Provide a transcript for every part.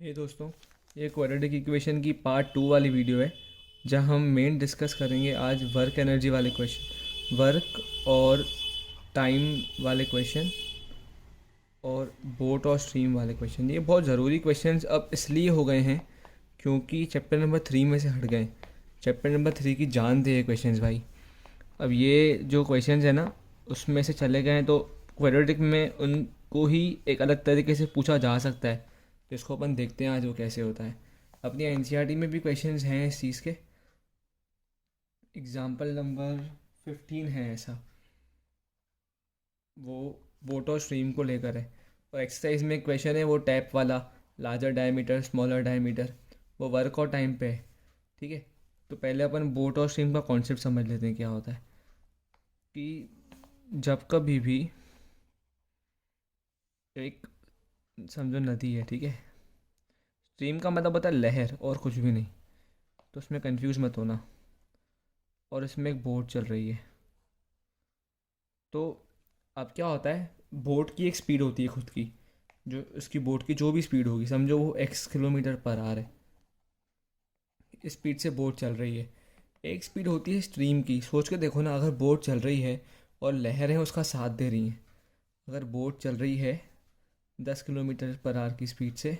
हे दोस्तों, ये quadratic equation की पार्ट 2 वाली वीडियो है जहां हम मेन डिस्कस करेंगे आज वर्क एनर्जी वाले क्वेश्चन, वर्क और टाइम वाले क्वेश्चन और बोट और स्ट्रीम वाले क्वेश्चन। ये बहुत ज़रूरी क्वेश्चंस अब इसलिए हो गए हैं क्योंकि चैप्टर नंबर 3 में से हट गए। चैप्टर नंबर 3 की जान थे ये क्वेश्चंस भाई। अब ये जो क्वेश्चंस है ना, उसमें से चले गए हैं तो क्वाड्रेटिक में उनको ही एक अलग तरीके से पूछा जा सकता है। तो इसको अपन देखते हैं आज वो कैसे होता है। अपनी एनसीईआरटी में भी क्वेश्चंस हैं इस चीज़ के। एग्जाम्पल नंबर 15 है ऐसा, वो बोट और स्ट्रीम को लेकर है। और एक्सरसाइज में क्वेश्चन है वो टैप वाला, लार्जर डायमीटर स्मॉलर डायमीटर, वो वर्क और टाइम पे है। ठीक है, तो पहले अपन बोट और स्ट्रीम का कॉन्सेप्ट समझ लेते हैं क्या होता है। कि जब कभी भी एक, समझो नदी है, ठीक है, स्ट्रीम का मतलब होता है लहर और कुछ भी नहीं, तो उसमें कंफ्यूज मत होना। और इसमें एक बोट चल रही है, तो अब क्या होता है, बोट की एक स्पीड होती है खुद की, जो उसकी बोट की जो भी स्पीड होगी, समझो वो x किलोमीटर पर आवर है, इस स्पीड से बोट चल रही है। एक स्पीड होती है स्ट्रीम की। सोच के देखो ना, अगर बोट चल रही है और लहरें उसका साथ दे रही हैं, अगर बोट चल रही है 10 किलोमीटर पर आवर की स्पीड से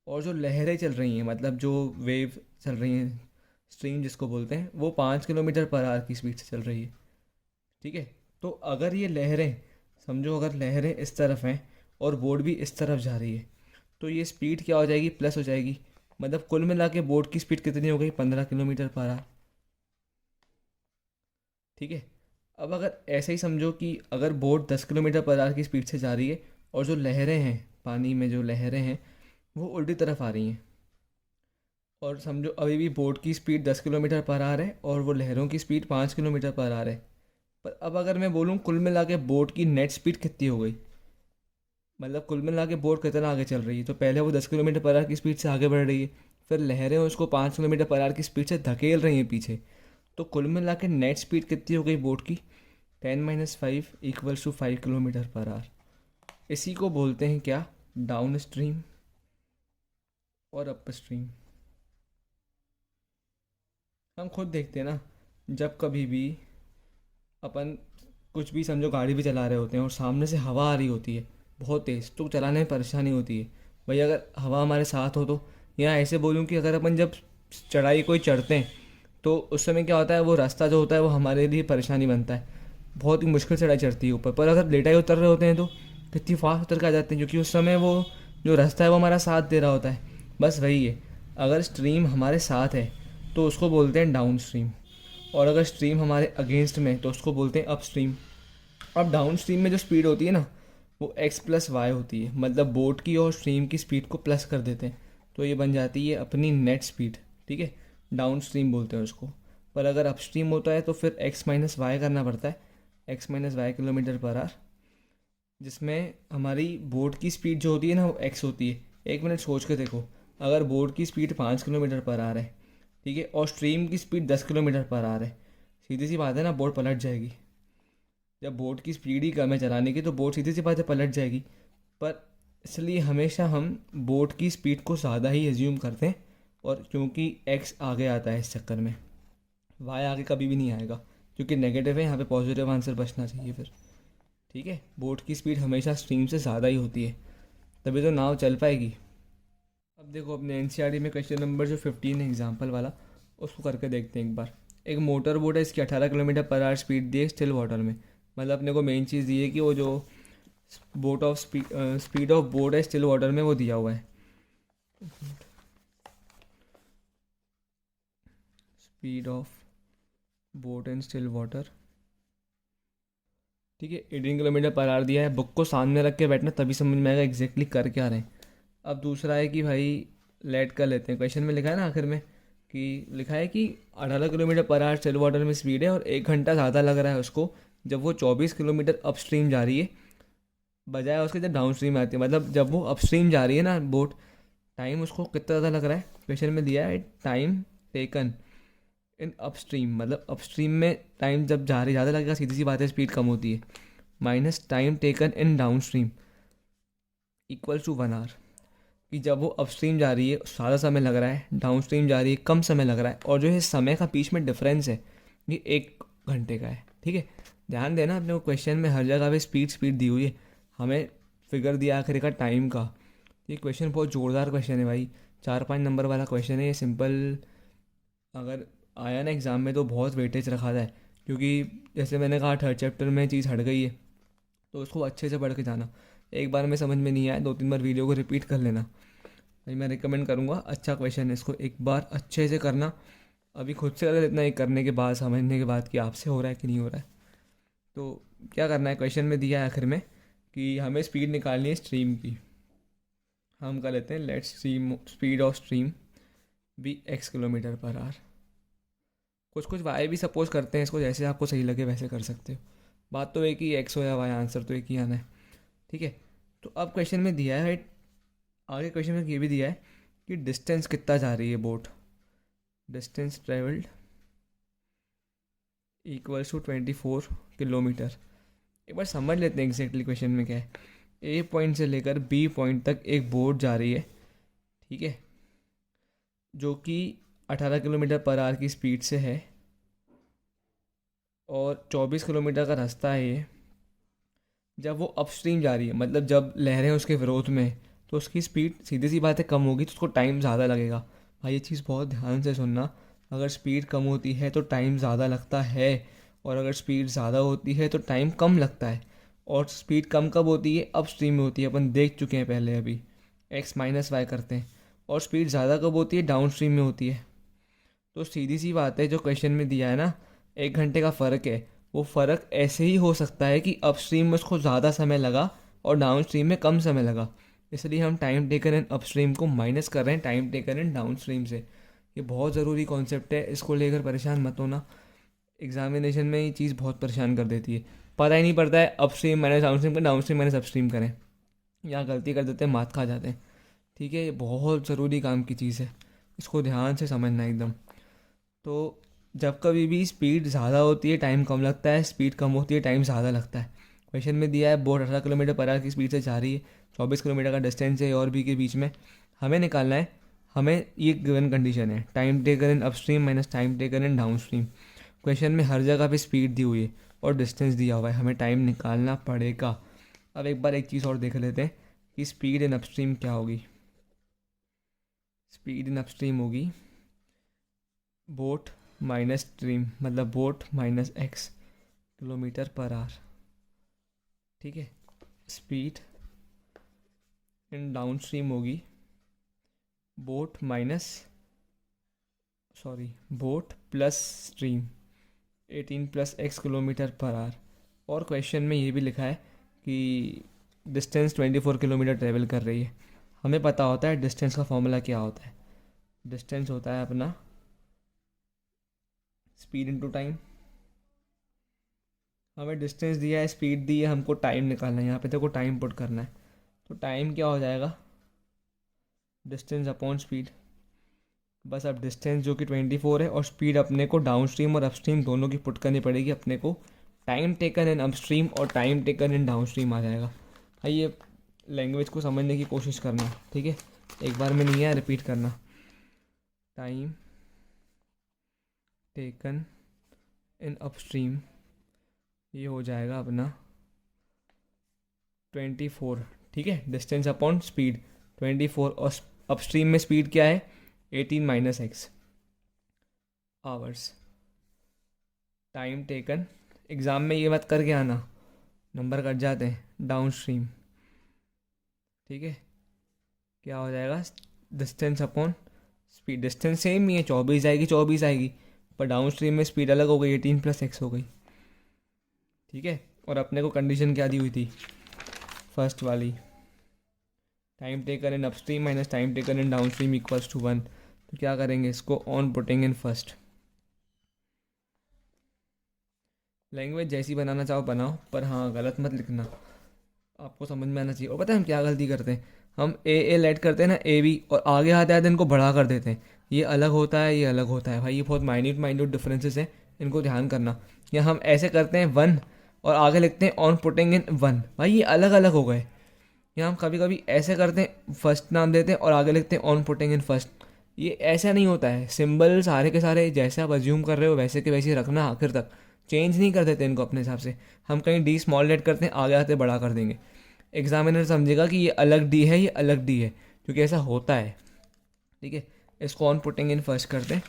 और जो लहरें चल रही हैं, मतलब जो वेव चल रही हैं, स्ट्रीम जिसको बोलते हैं, वो 5 किलोमीटर पर आवर की स्पीड से चल रही है। ठीक है, तो अगर ये लहरें, समझो अगर लहरें इस तरफ हैं और बोट भी इस तरफ जा रही है, तो ये स्पीड क्या हो जाएगी, प्लस हो जाएगी। मतलब कुल मिला के बोट की स्पीड कितनी हो गई, 15 किलोमीटर पर आवर। ठीक है, अब अगर ऐसे ही समझो कि अगर बोट 10 किलोमीटर पर आवर की स्पीड से जा रही है और जो लहरें हैं, पानी में जो लहरें हैं, वो उल्टी तरफ आ रही हैं। और समझो अभी भी बोट की स्पीड 10 किलोमीटर पर आवर है और वो लहरों की स्पीड 5 किलोमीटर पर आवर है। पर अब अगर मैं बोलूँ कुल मिला के बोट की नेट स्पीड कितनी हो गई, मतलब कुल मिला के बोट कितना आगे चल रही है, तो पहले वो 10 किलोमीटर पर आवर की स्पीड से आगे बढ़ रही है, फिर लहरें उसको 5 किलोमीटर पर आवर की स्पीड से धकेल रही हैं पीछे। तो कुल मिला के नेट स्पीड कितनी हो गई बोट की, 10 - 5 = 5 किलोमीटर पर आवर। इसी को बोलते हैं क्या, डाउन स्ट्रीम और अप स्ट्रीम। हम खुद देखते हैं ना, जब कभी भी अपन कुछ भी, समझो गाड़ी भी चला रहे होते हैं और सामने से हवा आ रही होती है बहुत तेज़, तो चलाने में परेशानी होती है भाई, अगर हवा हमारे साथ हो तो। या ऐसे बोलूँ कि अगर अपन जब चढ़ाई कोई चढ़ते हैं, तो उस समय क्या होता है, वो रास्ता जो होता है वो हमारे लिए परेशानी बनता है, बहुत ही मुश्किल चढ़ाई चढ़ती है ऊपर। पर अगर लेटाई उतर रहे होते हैं तो कितनी फास्ट उतर के आ जाते हैं, क्योंकि उस समय वो जो रास्ता है वो हमारा साथ दे रहा होता है। बस वही है, अगर स्ट्रीम हमारे साथ है तो उसको बोलते हैं डाउन स्ट्रीम, और अगर स्ट्रीम हमारे अगेंस्ट में तो उसको बोलते हैं अप स्ट्रीम। अब डाउन स्ट्रीम में जो स्पीड होती है ना, वो x+y होती है, मतलब बोट की और स्ट्रीम की स्पीड को प्लस कर देते हैं, तो ये बन जाती है अपनी नेट स्पीड। ठीक है, डाउन स्ट्रीम बोलते हैं उसको। पर अगर अप स्ट्रीम होता है तो फिर x - y करना पड़ता है, x - y kilometre per our, जिसमें हमारी बोट की स्पीड जो होती है ना वो x होती है। एक मिनट सोच के देखो, अगर बोट की स्पीड 5 किलोमीटर पर आवर है, ठीक है, और स्ट्रीम की स्पीड 10 किलोमीटर पर आवर है, सीधी सी बात है ना, बोट पलट जाएगी। जब बोट की स्पीड ही कम है चलाने की, तो बोट सीधी सी बात है पलट जाएगी। पर इसलिए हमेशा हम बोट की स्पीड को ज़्यादा ही एज्यूम करते हैं, और क्योंकि एक्स आगे आता है इस चक्कर में, वाई आगे कभी भी नहीं आएगा, क्योंकि नेगेटिव है यहाँ पे, पॉजिटिव आंसर बचना चाहिए फिर। ठीक है, बोट की स्पीड हमेशा स्ट्रीम से ज़्यादा ही होती है, तभी तो नाव चल पाएगी। अब देखो अपने एनसीईआरटी में क्वेश्चन नंबर जो 15 है एग्जाम्पल वाला, उसको करके देखते हैं एक बार। एक मोटर बोट है, इसकी 18 किलोमीटर पर आवर स्पीड दी है स्टिल वाटर में। मतलब अपने को मेन चीज़ दी है कि वो जो boat of speed of boat है स्टिल वाटर में, वो दिया हुआ है। Speed of boat in still water, ठीक है, 18 किलोमीटर पर आवर दिया है। बुक को सामने रख के बैठना, तभी समझ में आएगा एग्जैक्टली कर क्या रहे हैं। अब दूसरा है कि भाई लेट कर लेते हैं, क्वेश्चन में लिखा है ना आखिर में, कि लिखा है कि 18 kilometre per our still water में स्पीड है और 1 घंटा ज़्यादा लग रहा है उसको, जब वो 24 किलोमीटर अप स्ट्रीम जा रही है, बजाय उसके जब डाउन स्ट्रीम आती है। मतलब जब वो अप स्ट्रीम जा रही है ना बोट, टाइम उसको कितना ज़्यादा लग रहा है, क्वेश्चन में दिया है time taken in up stream, मतलब अप स्ट्रीम में टाइम जब जा रही ज़्यादा लगेगा, सीधी सी बात है स्पीड कम होती है, minus time taken in downstream equal to 1 hour. कि जब वो अपस्ट्रीम जा रही है ज़्यादा समय लग रहा है, डाउन स्ट्रीम जा रही है कम समय लग रहा है, और जो है समय का बीच में डिफरेंस है ये 1 घंटे का है। ठीक है, ध्यान देना अपने को क्वेश्चन में हर जगह पे स्पीड स्पीड दी हुई है, हमें फिगर दिया आखिर का टाइम का। ये क्वेश्चन बहुत ज़ोरदार क्वेश्चन है भाई, 4-5 नंबर वाला क्वेश्चन है ये। सिंपल अगर आया ना एग्ज़ाम में तो बहुत वेटेज रखा जाए, क्योंकि जैसे मैंने कहा 3rd चैप्टर में चीज़ हट गई है, तो उसको अच्छे से पढ़ के जाना। एक बार में समझ में नहीं आया 2-3 बार वीडियो को रिपीट कर लेना भाई, मैं रिकमेंड करूँगा। अच्छा क्वेश्चन है, इसको एक बार अच्छे से करना, अभी खुद से अगर इतना एक करने के बाद समझने के बाद कि आपसे हो रहा है कि नहीं हो रहा है। तो क्या करना है, क्वेश्चन में दिया है आखिर में कि हमें स्पीड निकालनी है स्ट्रीम की। हम कर लेते हैं let stream speed of stream be x km/h। कुछ कुछ वाई भी सपोज करते हैं इसको, जैसे आपको सही लगे वैसे कर सकते हो। बात तो एक ही, एक्स हो या वाई, आंसर तो एक ही आना है। ठीक है, तो अब क्वेश्चन में दिया है राइट, आगे क्वेश्चन में ये भी दिया है कि डिस्टेंस कितना जा रही है boat. Distance travelled equals to 24 kilometre. एक बार समझ लेते हैं एग्जैक्टली क्वेश्चन में क्या है। ए पॉइंट से लेकर बी पॉइंट तक एक बोट जा रही है, ठीक है, जो कि 18 km/h की स्पीड से है, और 24 किलोमीटर का रास्ता है ये। जब वो अपस्ट्रीम जा रही है, मतलब जब लहरें उसके विरोध में, तो उसकी स्पीड सीधी सी बात है कम होगी, तो उसको टाइम ज़्यादा लगेगा। भाई ये चीज़ बहुत ध्यान से सुनना, अगर स्पीड कम होती है तो टाइम ज़्यादा लगता है, और अगर स्पीड ज़्यादा होती है तो टाइम कम लगता है। और स्पीड कम कब होती है, अपस्ट्रीम में होती है, अपन देख चुके हैं पहले अभी, x - y करते हैं। और स्पीड ज़्यादा कब होती है, डाउन स्ट्रीम में होती है। तो सीधी सी बात है, जो क्वेश्चन में दिया है ना 1 घंटे का फ़र्क है, वो फ़र्क ऐसे ही हो सकता है कि अपस्ट्रीम में उसको ज़्यादा समय लगा और डाउन स्ट्रीम में कम समय लगा। इसलिए हम टाइम टेकन इन अपस्ट्रीम को माइनस कर रहे हैं time taken in down stream से। ये बहुत ज़रूरी कॉन्सेप्ट है, इसको लेकर परेशान मत होना। एग्जामिनेशन में ये चीज़ बहुत परेशान कर देती है, पता ही नहीं पड़ता है अपस्ट्रीम माइनस डाउन स्ट्रीम करें, डाउन स्ट्रीम माइनस अपस्ट्रीम करें, यहाँ गलती कर देते हैं, मात खा जाते हैं। ठीक है, ये बहुत ज़रूरी काम की चीज़ है, इसको ध्यान से समझना एकदम। तो जब कभी भी स्पीड ज़्यादा होती है टाइम कम लगता है, स्पीड कम होती है टाइम ज़्यादा लगता है। क्वेश्चन में दिया है बोट 18 km/h की स्पीड से जा रही है, 24 किलोमीटर का डिस्टेंस है और भी के बीच में, हमें निकालना है। हमें ये गिवन कंडीशन है, time taken in upstream minus time taken in down stream. Question में हर जगह पे स्पीड दी हुई है और डिस्टेंस दिया हुआ है, हमें टाइम निकालना पड़ेगा। अब एक बार एक चीज़ और देख लेते हैं कि स्पीड इन अपस्ट्रीम क्या होगी। स्पीड इन अपस्ट्रीम होगी बोट माइनस स्ट्रीम, मतलब बोट माइनस x km/h। ठीक है, स्पीड इन डाउन स्ट्रीम होगी boat minus boat plus stream 18 + x km/h। और क्वेश्चन में ये भी लिखा है कि डिस्टेंस 24 किलोमीटर ट्रेवल कर रही है। हमें पता होता है डिस्टेंस का फॉर्मूला क्या होता है। डिस्टेंस होता है अपना स्पीड इनटू टाइम। हमें डिस्टेंस दिया है, स्पीड दी है, हमको टाइम निकालना है, यहाँ पे देखो टाइम पुट करना है। तो टाइम क्या हो जाएगा, डिस्टेंस अपॉन स्पीड। बस अब डिस्टेंस जो कि 24 है, और स्पीड अपने को डाउन स्ट्रीम और अपस्ट्रीम दोनों की पुट करनी पड़ेगी अपने को। टाइम टेकन इन अपस्ट्रीम और time taken in downstream आ जाएगा। ये लैंग्वेज को समझने की कोशिश करना, ठीक है, एक बार में नहीं है, रिपीट करना। टाइम टेकन इन अपस्ट्रीम ये हो जाएगा अपना 24, ठीक है, डिस्टेंस अपॉन स्पीड 24, और अपस्ट्रीम में स्पीड क्या है 18 - x hours. Time taken, exam में ये मत करके आना, नंबर कट जाते हैं, डाउन स्ट्रीम। ठीक है, क्या हो जाएगा, distance upon speed. Distance same ही है, 24 आएगी 24 आएगी, पर डाउन स्ट्रीम में स्पीड अलग हो गई, 18 + x हो गई। ठीक है, और अपने को कंडीशन क्या दी हुई थी, फर्स्ट वाली, time taken in upstream minus time taken in downstream equals to 1। तो क्या करेंगे इसको, on putting in first. Language जैसी बनाना चाहो बनाओ, पर हाँ गलत मत लिखना, आपको समझ में आना चाहिए। और पता है हम क्या गलती करते हैं, हम ए लेट करते हैं ना, ए बी, और आगे आते आते इनको बड़ा कर देते हैं। ये अलग होता है, ये अलग होता है भाई, ये बहुत माइन्यूट डिफरेंसेस हैं, इनको ध्यान करना। या हम ऐसे करते हैं 1 और आगे लिखते हैं ऑन पुटिंग इन 1, भाई ये अलग अलग हो गए। या हम कभी कभी ऐसे करते हैं, फर्स्ट नाम देते हैं और आगे लिखते हैं ऑन पुटिंग इन फर्स्ट। ये ऐसा नहीं होता है, सिंबल सारे के सारे जैसे आप अज्यूम कर रहे हो वैसे के वैसे ही रखना आखिर तक, चेंज नहीं कर देते इनको अपने हिसाब से। हम कहीं डी स्मॉल लेट करते हैं, आगे आते बड़ा कर देंगे, एग्जामिनर समझेगा कि ये अलग डी है, ये अलग डी है, क्योंकि ऐसा होता है। ठीक है, इसको ऑन पुटिंग इन फर्स्ट करते हैं।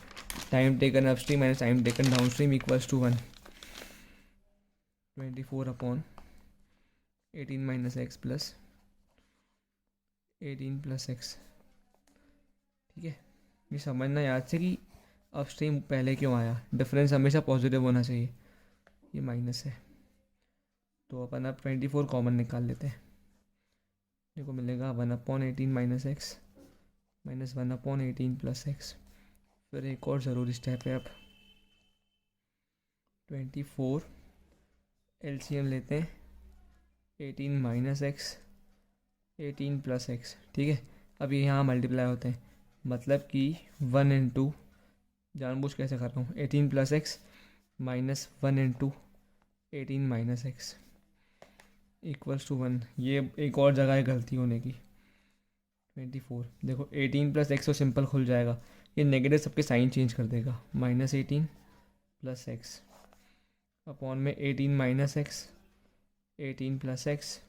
Time taken upstream minus time taken downstream equals to 1, 24 upon 18 minus x plus 18 plus x. ठीक है, ये समझना याद से कि अपस्ट्रीम पहले क्यों आया, डिफरेंस हमेशा पॉजिटिव होना चाहिए। ये माइनस है, तो अपन अब 24 कॉमन निकाल लेते हैं। देखो मिलेगा 1/18 minus x minus 1/18 plus x. फिर एक और ज़रूरी स्टेप है अब, 24 एलसीएम लेते हैं, 18 माइनस एक्स 18 प्लस एक्स। ठीक है, अब ये यहाँ मल्टीप्लाई होते हैं, मतलब कि 1 इंटू, जानबूझ कैसे कर रहा हूँ, 18 plus x minus 1 into 18 minus x equals to 1। ये एक और जगह है गलती होने की। 24 देखो 18 प्लस एक्स तो सिंपल खुल जाएगा, ये नेगेटिव सबके साइन चेंज कर देगा, माइनस 18 प्लस एक्स अपॉन में 18 minus x 18 plus x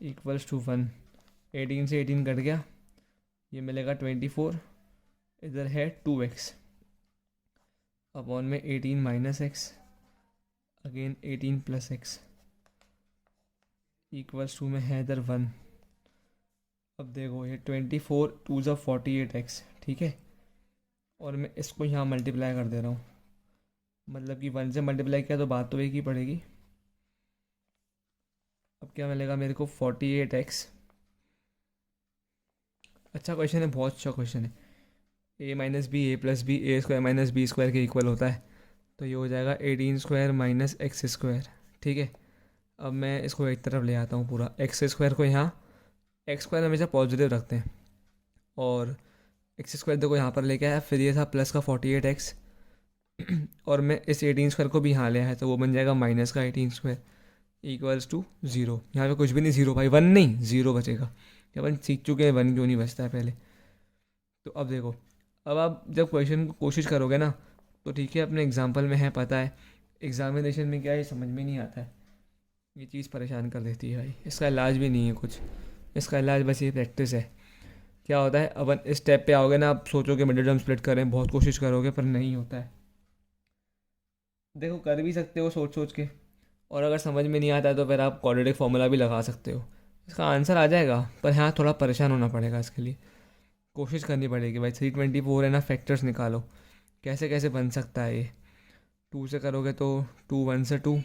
equals to 1। 18 से 18 कट गया, ये मिलेगा 24, इधर है 2x अपॉन में 18 minus x again 18 plus x equals to में है इधर 1। अब देखो ये 24 2 ज़ा 48x। ठीक है, और मैं इसको यहाँ मल्टीप्लाई कर दे रहा हूँ, मतलब कि 1 से मल्टीप्लाई किया तो बात तो एक ही पड़ेगी। अब क्या मिलेगा मेरे को, 48x। अच्छा क्वेश्चन है, बहुत अच्छा क्वेश्चन है। ए माइनस बी ए प्लस बी ए स्क्वायर माइनस बी स्क्वायर के इक्वल होता है, तो ये हो जाएगा 18 स्क्वायर माइनस एक्स स्क्वायर। ठीक है, अब मैं इसको एक तरफ ले आता हूँ पूरा, एक्स स्क्वायर को यहाँ, एक्स स्क्वायर हमेशा पॉजिटिव रखते हैं, और एक्स स्क्वायर देखो यहाँ पर लेके आया, फिर ये था प्लस का 48x, और मैं इस 18 स्क्वायर को भी यहाँ ले आया, तो वो बन जाएगा माइनस का 18 स्क्वायर इक्वल्स टू 0। यहाँ पे कुछ भी नहीं, 0 भाई, 1 नहीं 0 बचेगा। ये अपन सीख चुके हैं 1 क्यों नहीं बचता है पहले। तो अब देखो, अब आप जब क्वेश्चन को कोशिश करोगे ना, तो ठीक है अपने एग्जाम्पल में है पता है, एग्जामिनेशन में क्या है समझ में नहीं आता है, ये चीज़ परेशान कर देती है भाई। इसका इलाज भी नहीं है कुछ, इसका इलाज बस ये प्रैक्टिस है। क्या होता है, अपन इस स्टेप पे आओगे ना, आप सोचोगे मिडिल टर्म स्प्लिट करें, बहुत कोशिश करोगे पर नहीं होता है। देखो कर भी सकते हो सोच सोच के, और अगर समझ में नहीं आता है तो फिर आप क्वाड्रेटिक फार्मूला भी लगा सकते हो, इसका आंसर आ जाएगा। पर हाँ थोड़ा परेशान होना पड़ेगा इसके लिए, कोशिश करनी पड़ेगी भाई। 324 है ना, फैक्टर्स निकालो कैसे कैसे बन सकता है ये। 2 से करोगे तो 2 1 से 2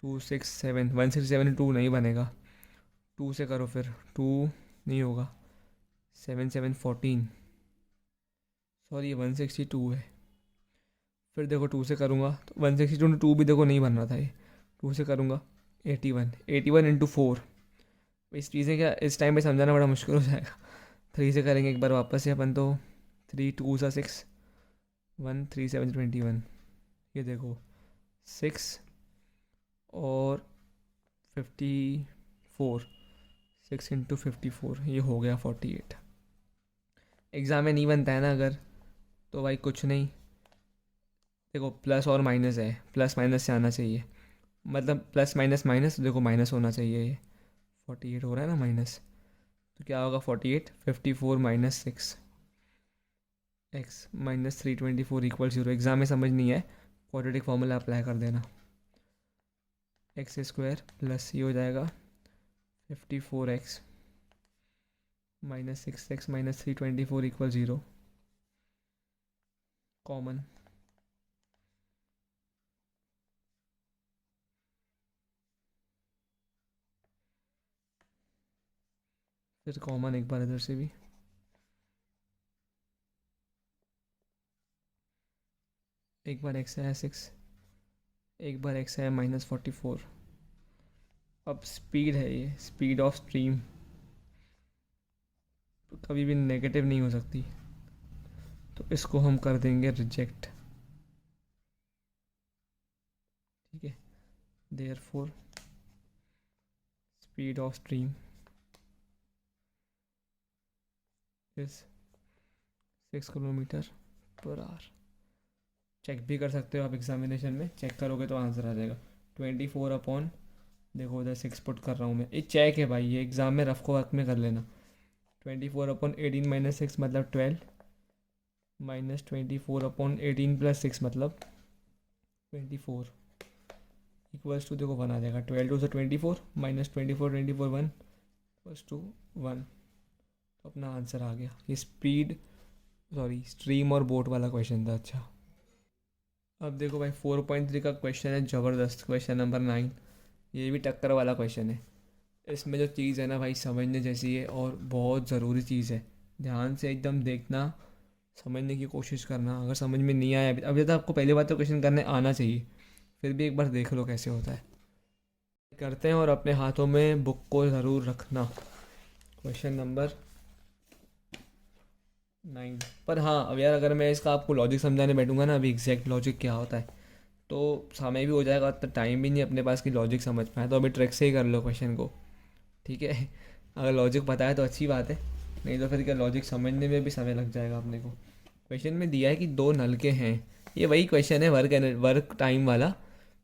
2 6 7 167 2 नहीं बनेगा। 2 से करो फिर 2 नहीं होगा, 7 7 14, सॉरी ये 162 है। फिर देखो 2 से करूँगा तो 162 2 भी देखो नहीं बन रहा था ये। 2 से करूँगा 81 81 इंटू 4। इस चीज़ें क्या इस टाइम पे समझाना बड़ा मुश्किल हो जाएगा। 3 से करेंगे एक बार वापस से अपन तो, 3 2 सा 6 1 3 7 21। ये देखो 6 और 54, 6 इंटू 54, ये हो गया 48। एग्ज़ाम में नहीं बनता है ना अगर, तो भाई कुछ नहीं। देखो प्लस और माइनस है, प्लस माइनस से आना चाहिए, मतलब प्लस माइनस माइनस, देखो माइनस होना चाहिए। ये 48 हो रहा है ना माइनस, तो क्या होगा 48 54 minus 6 x minus 324 equal 0। Exam में समझ नहीं है, क्वाड्रेटिक फार्मूला अप्लाई कर देना, एक्स स्क्वायर प्लस ये हो जाएगा 54x minus 6x minus 324 equal 0, common. फिर कॉमन एक बार इधर से भी, एक बार एक्स है 6, एक बार एक्स है माइनस 44। अब स्पीड है, ये स्पीड ऑफ स्ट्रीम तो कभी भी नेगेटिव नहीं हो सकती, तो इसको हम कर देंगे रिजेक्ट। ठीक है, therefore speed of stream is 6 kilometre per hour. Check भी कर सकते हो आप, एग्जामिनेशन में चेक करोगे तो आंसर आ जाएगा। 24 अपॉन, देखो उधर 6 पुट कर रहा हूँ मैं, ये चेक है भाई, ये एग्ज़ाम में रफ को वर्क में कर लेना। 24/18 माइनस 6 मतलब 12, माइनस 24/18 प्लस 6 मतलब 24, इक्वल्स टू देखो 1 आ जाएगा। 12 से 24 माइनस 24 1 इक्वल्स टू 1। तो अपना आंसर आ गया। ये स्ट्रीम और बोट वाला क्वेश्चन था। अच्छा, अब देखो भाई 4.3 का क्वेश्चन है, ज़बरदस्त क्वेश्चन नंबर 9। ये भी टक्कर वाला क्वेश्चन है। इसमें जो चीज़ है ना भाई, समझने जैसी है और बहुत ज़रूरी चीज़ है। ध्यान से एकदम देखना, समझने की कोशिश करना। अगर समझ में नहीं आया अभी तो आपको पहली बात तो क्वेश्चन करने आना चाहिए, फिर भी एक बार देख लो कैसे होता है। करते हैं, और अपने हाथों में बुक को ज़रूर रखना। Question number 9। पर हाँ, अब यार अगर मैं इसका आपको लॉजिक समझाने बैठूंगा ना, अभी एग्जैक्ट लॉजिक क्या होता है, तो समय भी हो जाएगा, तो टाइम भी नहीं अपने पास कि लॉजिक समझ पाए। तो अभी ट्रिक से ही कर लो क्वेश्चन को, ठीक है। अगर लॉजिक पता है तो अच्छी बात है, नहीं तो फिर क्या, लॉजिक समझने में भी समय लग जाएगा अपने को। क्वेश्चन में दिया है कि 2 नलके हैं। ये वही क्वेश्चन है वर्क टाइम वाला,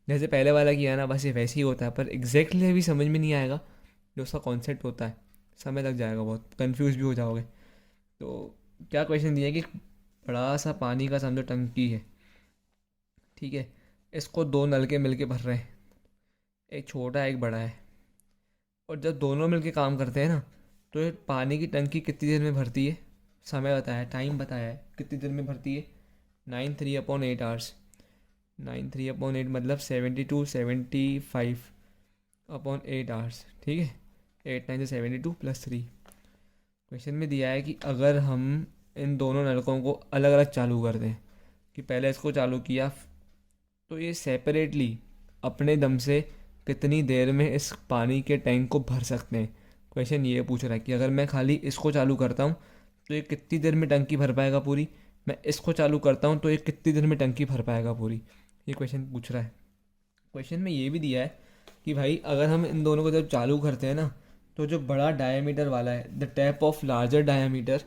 जैसे पहले वाला किया ना, बस ये वैसे ही होता है, पर एग्जैक्टली अभी समझ में नहीं आएगा जो उसका कॉन्सेप्ट होता है। समय लग जाएगा बहुत, कंफ्यूज भी हो जाओगे। तो क्या क्वेश्चन दिया है कि बड़ा सा पानी का समझो टंकी है, ठीक है। इसको 2 नलके मिलके भर रहे हैं, एक छोटा एक बड़ा है। और जब दोनों मिलके काम करते हैं ना, तो ये पानी की टंकी कितनी देर में भरती है? समय बताया, टाइम बताया है, कितनी देर में भरती है? 9 3/8 आवर्स। 9 3/8 मतलब 72 75/8 आवर्स, ठीक है। 8 9 से 72 + 3। क्वेश्चन में दिया है कि अगर हम इन दोनों नलकों को अलग अलग चालू कर दें, कि पहले इसको चालू किया, तो ये सेपरेटली अपने दम से कितनी देर में इस पानी के टैंक को भर सकते हैं। क्वेश्चन ये पूछ रहा है कि अगर मैं खाली इसको चालू करता हूँ तो ये कितनी देर में टंकी भर पाएगा पूरी, मैं इसको चालू करता हूँ तो ये कितनी देर में टंकी भर पाएगा पूरी, ये क्वेश्चन पूछ रहा है। क्वेश्चन में ये भी दिया है कि भाई अगर हम इन दोनों को जब चालू करते हैं ना, तो जो बड़ा डायमीटर वाला है, the tap of larger diameter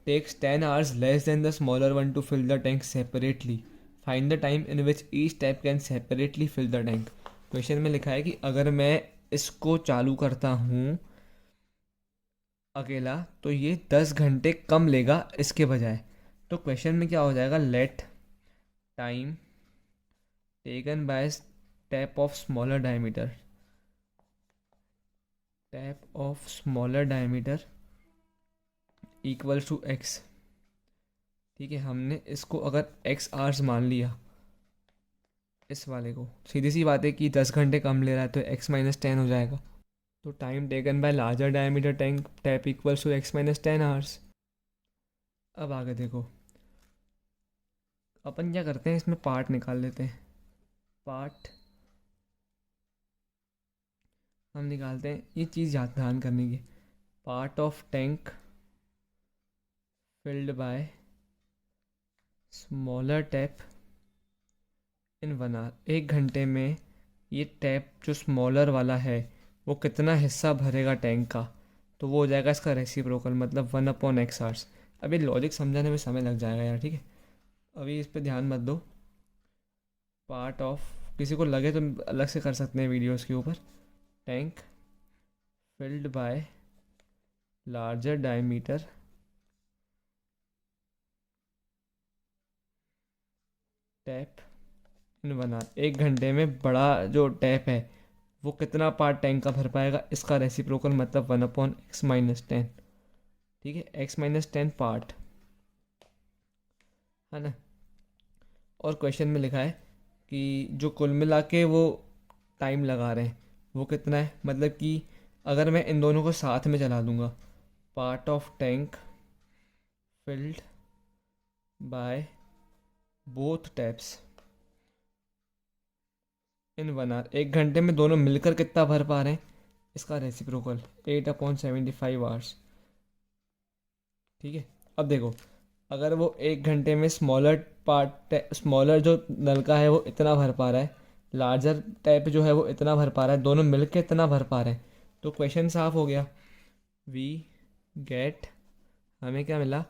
takes 10 hours less than the smaller one to fill the tank separately. Find the time in which each tap can separately fill the tank. Question में लिखा है कि अगर मैं इसको चालू करता हूँ अकेला, तो ये 10 घंटे कम लेगा इसके बजाय। तो क्वेश्चन में क्या हो जाएगा, let time taken by tap of smaller diameter, tap of smaller diameter equals to x, ठीक है। हमने इसको अगर एक्स आवर्स मान लिया, इस वाले को, सीधी सी बात है कि 10 घंटे कम ले रहा है तो x - 10 हो जाएगा। तो time taken by larger diameter tank tap equals to x - 10 hours. अब आगे देखो, अपन क्या करते हैं, इसमें पार्ट निकाल लेते हैं। पार्ट हम निकालते हैं, ये चीज़ याद ध्यान करने की। Part of tank filled by smaller tap in 1 hour. 1 घंटे में ये टैप जो स्मॉलर वाला है वो कितना हिस्सा भरेगा टैंक का, तो वो हो जाएगा इसका रेसिप्रोकल, मतलब 1/x आवर्स। अभी लॉजिक समझाने में समय लग जाएगा यार, ठीक है। अभी इस पर ध्यान मत दो। पार्ट ऑफ, किसी को लगे तो अलग से कर सकते हैं वीडियोस के ऊपर। Tank filled by larger diameter tap in 1 hour. 1 घंटे में बड़ा जो टैप है वो कितना पार्ट टैंक का भर पाएगा, इसका रेसिप्रोकल मतलब 1/x - 10, ठीक है। x - 10 पार्ट, है ना। और क्वेश्चन में लिखा है कि जो कुल मिला के वो टाइम लगा रहे हैं वो कितना है, मतलब कि अगर मैं इन दोनों को साथ में चला दूंगा, part of tank filled by both taps in 1 hour, 1 घंटे में दोनों मिलकर कितना भर पा रहे हैं, इसका रेसिप्रोकल 8/75 आवर्स, ठीक है। अब देखो, अगर वो 1 घंटे में स्मॉलर जो नलका है वो इतना भर पा रहा है, लार्जर टैप जो है वो इतना भर पा रहा है, दोनों मिलकर इतना भर पा रहे हैं, तो क्वेश्चन साफ हो गया। वी गेट, हमें क्या मिला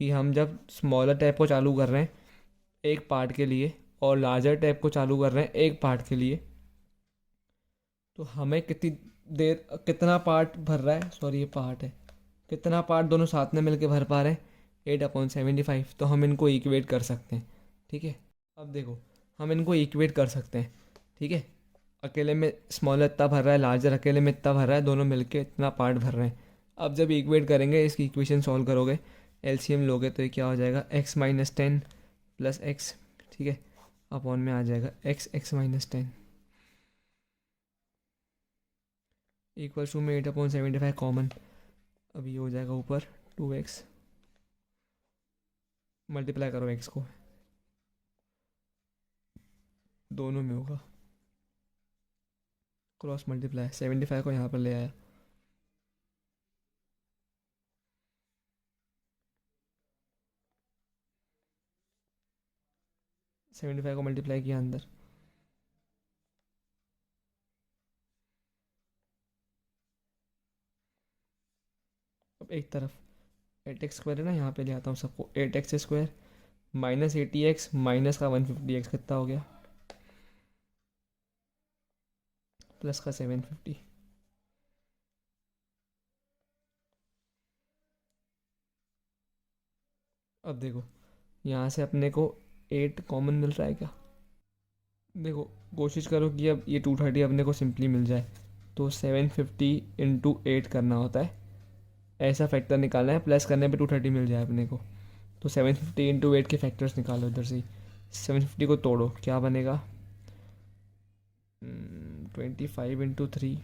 कि हम जब स्मॉलर टैब को चालू कर रहे हैं एक पार्ट के लिए और लार्जर टैब को चालू कर रहे हैं एक पार्ट के लिए, तो हमें कितनी देर, कितना पार्ट भर रहा है, सॉरी ये पार्ट है, कितना पार्ट दोनों साथ में मिलके भर पा रहे हैं, 8/75। तो हम इनको इक्वेट कर सकते हैं। ठीक है, अब देखो हम इनको इक्वेट कर सकते हैं। ठीक है, अकेले में स्मॉलर इतना भर रहा है, लार्जर अकेले में इतना भर रहा है, दोनों मिलके इतना पार्ट भर रहे हैं। अब जब इक्वेट करेंगे, इसकी इक्वेशन सॉल्व करोगे, एलसीएम लोगे, तो ये क्या हो जाएगा, x-10 प्लस एक्स, ठीक है, अपॉन में आ जाएगा x(x-10) इक्वल्स टू में 8/75 कॉमन, अब ये हो जाएगा ऊपर 2x, मल्टीप्लाई करो x को, दोनों में होगा क्रॉस मल्टीप्लाई, 75 को यहाँ पर ले आया, सेवेंटी फाइव को मल्टीप्लाई किया अंदर, अब एक तरफ 8x² है ना, यहाँ पे ले आता हूँ सबको, 8x² माइनस 80x माइनस का 150x कितना हो गया, प्लस का 750। अब देखो यहाँ से अपने को 8 कॉमन मिल रहा है क्या, देखो कोशिश करो कि अब ये 230 अपने को सिंपली मिल जाए, तो 750 इंटू 8 करना होता है, ऐसा फैक्टर निकालना है, प्लस करने पे 230 मिल जाए अपने को। तो 750 इंटू 8 के फैक्टर्स निकालो इधर से ही, 750 को तोड़ो, क्या बनेगा, 25 इंटू 3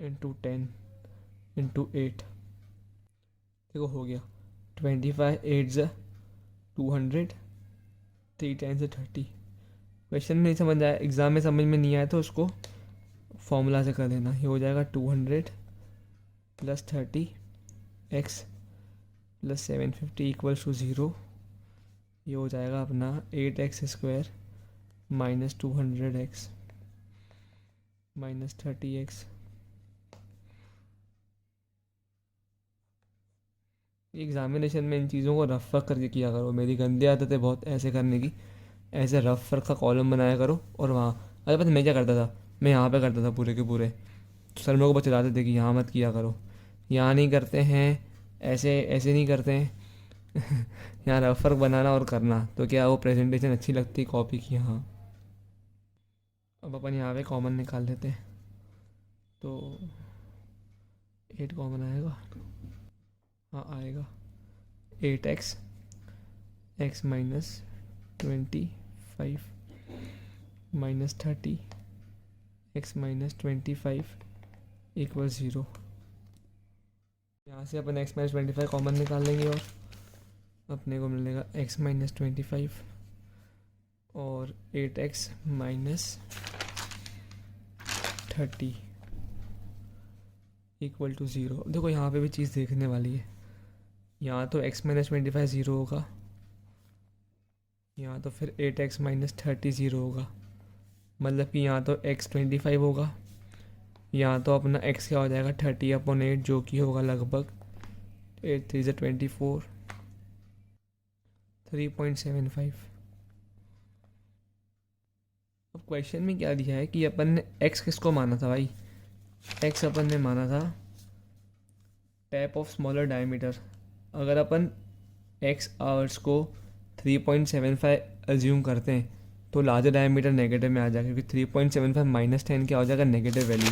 इंटू 10 इंटू 8, देखो हो गया 25 8 ज़ा 200, 3 10 से 30। क्वेश्चन में नहीं समझ आया, एग्ज़ाम में समझ में नहीं आया तो उसको फॉर्मूला से कर देना, ये हो जाएगा 200 plus 30 x plus 750 equals to 0, ये हो जाएगा अपना 8x² minus 200x minus 30x। Examination में इन चीज़ों को रफ वर्क करके किया करो, मेरी गंदी आदत है बहुत ऐसे करने की, ऐसे रफ वर्क का कॉलम बनाया करो और वहाँ, अरे पता मैं क्या करता था, मैं यहाँ पे करता था पूरे के पूरे, तो सर मेरे को बतलाते थे कि यहाँ मत किया करो, यहाँ नहीं करते हैं, ऐसे ऐसे नहीं करते हैं यहाँ रफ वर्क बनाना और करना, तो क्या वो प्रेजेंटेशन अच्छी लगती कॉपी की। हाँ, अब अपन यहाँ पे कॉमन निकाल लेते हैं, तो 8 कॉमन आएगा, हाँ आएगा, 8x x minus 25 minus 30 x minus 25 equal 0। यहाँ से अपन x माइनस 25 कॉमन निकाल लेंगे और अपने को मिलेगा x माइनस 25 और 8x माइनस 30 इक्वल टू 0। देखो यहाँ पे भी चीज़ देखने वाली है, यहाँ तो x माइनस 25 ज़ीरो होगा, यहाँ तो फिर 8x माइनस 30 ज़ीरो होगा, मतलब कि यहाँ तो x 25 होगा, यहाँ तो अपना x क्या हो जाएगा 30/8, जो कि होगा लगभग 8 3 24 3.75। अब क्वेश्चन में क्या दिया है कि अपन ने x किसको माना था भाई, x अपन ने माना था टैप ऑफ स्मॉलर डायमीटर। अगर अपन x आवर्स को 3.75 अज्यूम करते हैं तो लार्जर डायमीटर नेगेटिव में आ जाएगा, क्योंकि 3.75 माइनस 10 क्या हो जाएगा, नेगेटिव वैल्यू,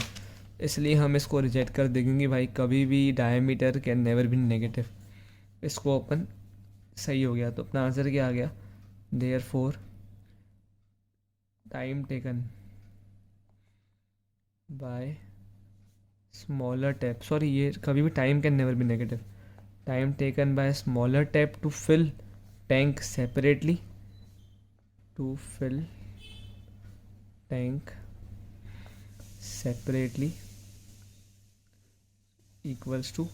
इसलिए हम इसको रिजेक्ट कर देंगे भाई, कभी भी diameter can never be negative. इसको अपन सही हो गया, तो अपना आंसर क्या आ गया, therefore time taken by smaller tap, sorry ये कभी भी time can never be negative, time taken by smaller tap to fill tank separately, to fill tank separately equals to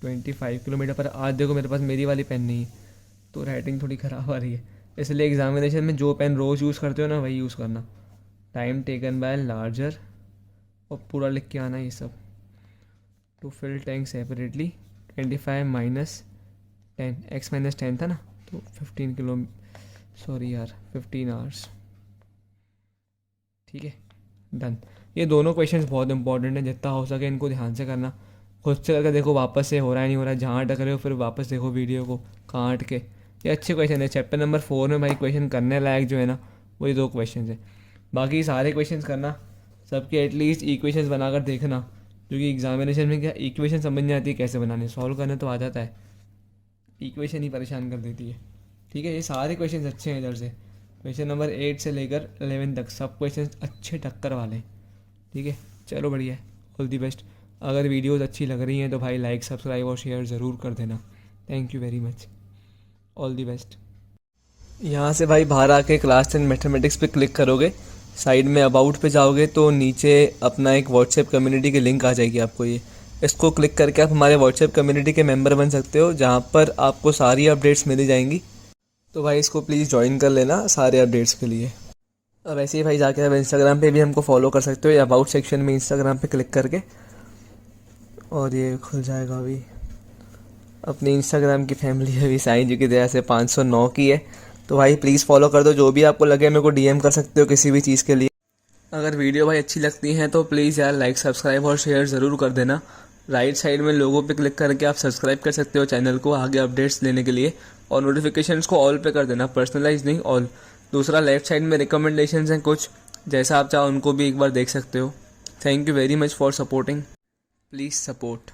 25 kilometre पर। आज देखो मेरे पास मेरी वाली पेन नहीं है तो राइटिंग थोड़ी ख़राब आ रही है, इसलिए एग्जामिनेशन में जो पेन रोज़ यूज़ करते हो ना वही यूज़ करना। टाइम टेकन बाय लार्जर और पूरा लिख के आना ये सब। To fill tank separately 25 minus 10, x minus 10 था ना, तो 15 किलो, सॉरी यार 15 आवर्स। ठीक है, डन। ये दोनों क्वेश्चंस बहुत इंपॉर्टेंट हैं, जितना हो सके इनको ध्यान से करना। खुद से करके देखो वापस से हो रहा है नहीं हो रहा है, जहाँ अटक रहे हो फिर वापस देखो वीडियो को कहाँ अटके। ये अच्छे क्वेश्चन है। चैप्टर नंबर 4 में भाई क्वेश्चन करने लायक जो है ना, वही 2 क्वेश्चन है। बाकी सारे क्वेश्चन करना, सबके एटलीस्ट इक्वेशंस बनाकर देखना, क्योंकि एग्जामिनेशन में क्या इक्वेशन समझ नहीं आती कैसे बनाने, सॉल्व करने तो आ जाता है, इक्वेशन ही परेशान कर देती है। ठीक है, ये सारे क्वेश्चन अच्छे हैं इधर से, क्वेश्चन नंबर 8 से लेकर 11 तक सब क्वेश्चन अच्छे टक्कर वाले। ठीक है, चलो बढ़िया है, ऑल दी बेस्ट। अगर वीडियोस अच्छी लग रही हैं तो भाई लाइक सब्सक्राइब और शेयर ज़रूर कर देना। Thank you very much, all the best. यहाँ से भाई बाहर आके क्लास 10 मैथमेटिक्स पे क्लिक करोगे, साइड में अबाउट पे जाओगे तो नीचे अपना एक व्हाट्सएप कम्युनिटी की लिंक आ जाएगी आपको। ये इसको क्लिक करके आप हमारे व्हाट्सएप कम्युनिटी के मेंबर बन सकते हो, जहाँ पर आपको सारी अपडेट्स मिल जाएंगी। तो भाई इसको प्लीज़ ज्वाइन कर लेना सारे अपडेट्स के लिए। अब ऐसे ही भाई जाके आप इंस्टाग्राम पे भी हमको फॉलो कर सकते हो, या अबाउट सेक्शन में इंस्टाग्राम पे क्लिक करके, और ये खुल जाएगा। अभी अपनी इंस्टाग्राम की फैमिली अभी साईं जी की दया से 509 की है, तो भाई प्लीज़ फॉलो कर दो। जो भी आपको लगे मेरे को डीएम कर सकते हो किसी भी चीज़ के लिए। अगर वीडियो भाई अच्छी लगती है तो प्लीज़ यार लाइक सब्सक्राइब और शेयर ज़रूर कर देना। राइट साइड में लोगों पे क्लिक करके आप सब्सक्राइब कर सकते हो चैनल को आगे अपडेट्स लेने के लिए, और नोटिफिकेशंस को ऑल पे कर देना, पर्सनलाइज नहीं ऑल। दूसरा लेफ्ट साइड में रिकमेंडेशंस हैं कुछ, जैसा आप चाहो उनको भी एक बार देख सकते हो। Thank you very much for supporting, please support.